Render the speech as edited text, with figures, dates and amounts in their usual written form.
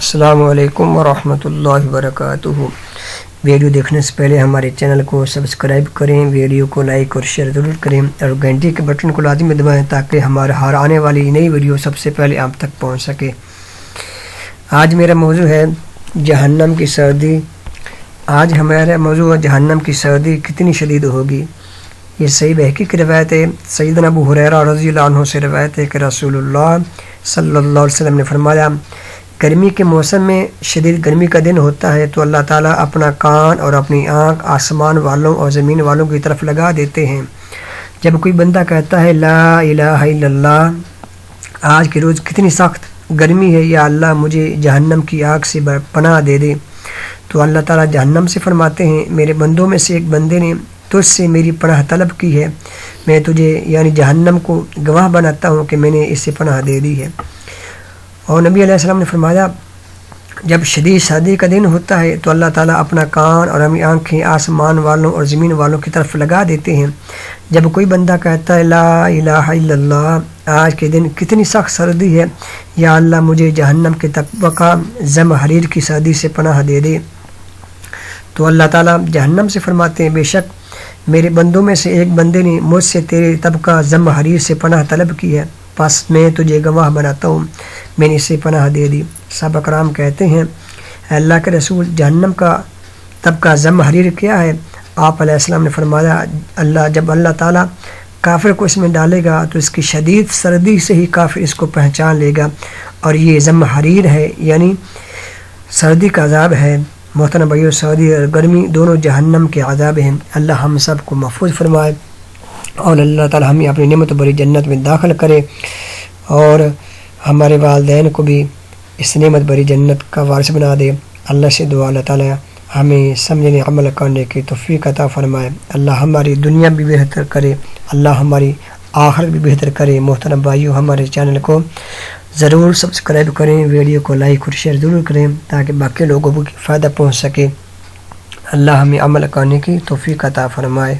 السلام علیکم ورحمۃ اللہ وبرکاتہ۔ ویڈیو دیکھنے سے پہلے ہمارے چینل کو سبسکرائب کریں، ویڈیو کو لائک اور شیئر ضرور کریں اور گھنٹی کے بٹن کو لازمی دبائیں تاکہ ہمارا ہر آنے والی نئی ویڈیو سب سے پہلے آپ تک پہنچ سکے۔ آج میرا موضوع ہے جہنم کی سردی۔ آج ہمارا موضوع ہے جہنم کی سردی کتنی شدید ہوگی۔ یہ صحیح بہقی کی روایت ہے، سیدنا ابو ہریرہ رضی اللہ عنہ سے روایت ہے کہ رسول اللہ صلی اللہ علیہ وسلم نے فرمایا، گرمی کے موسم میں شدید گرمی کا دن ہوتا ہے تو اللہ تعالیٰ اپنا کان اور اپنی آنکھ آسمان والوں اور زمین والوں کی طرف لگا دیتے ہیں۔ جب کوئی بندہ کہتا ہے لا الہ الا اللہ، آج کے روز کتنی سخت گرمی ہے، یا اللہ مجھے جہنم کی آگ سے پناہ دے دے، تو اللہ تعالیٰ جہنم سے فرماتے ہیں، میرے بندوں میں سے ایک بندے نے تجھ سے میری پناہ طلب کی ہے، میں تجھے یعنی جہنم کو گواہ بناتا ہوں کہ میں نے اس سے پناہ دے دی ہے۔ اور نبی علیہ السلام نے فرمایا، جب شدید سردی کا دن ہوتا ہے تو اللہ تعالیٰ اپنا کان اور اپنی آنکھیں آسمان والوں اور زمین والوں کی طرف لگا دیتے ہیں۔ جب کوئی بندہ کہتا ہے لا الہ الا اللہ، آج کے دن کتنی سخت سردی ہے، یا اللہ مجھے جہنم کے تبقہ زم حریر کی سردی سے پناہ دے دے، تو اللہ تعالیٰ جہنم سے فرماتے ہیں، بے شک میرے بندوں میں سے ایک بندے نے مجھ سے تیرے طبقہ زم حریر سے پناہ طلب کی ہے، بس میں تجھے گواہ بناتا ہوں میں نے اسے پناہ دے دی۔ صحابہ کرام کہتے ہیں، اے اللہ کے رسول، جہنم کا طبقہ زم حریر کیا ہے؟ آپ علیہ السلام نے فرمایا، جب اللہ تعالیٰ کافر کو اس میں ڈالے گا تو اس کی شدید سردی سے ہی کافر اس کو پہچان لے گا، اور یہ زم حریر ہے یعنی سردی کا عذاب ہے۔ محترم بھائیو، سردی اور گرمی دونوں جہنم کے عذاب ہیں۔ اللہ ہم سب کو محفوظ فرمائے اور اللہ تعالی ہمیں اپنی نعمت بری جنت میں داخل کرے، اور ہمارے والدین کو بھی اس نعمت بری جنت کا وارث بنا دے۔ اللہ سے دعا اللہ تعالی ہمیں سمجھنے عمل کرنے کی توفیق عطا فرمائے۔ اللہ ہماری دنیا بھی بہتر کرے، اللہ ہماری آخرت بھی بہتر کرے۔ محترم بھائیو، ہمارے چینل کو ضرور سبسکرائب کریں، ویڈیو کو لائک اور شیئر ضرور کریں تاکہ باقی لوگوں کو فائدہ پہنچ سکے۔ اللہ ہمیں عمل کرنے کی توفیق عطا فرمائے۔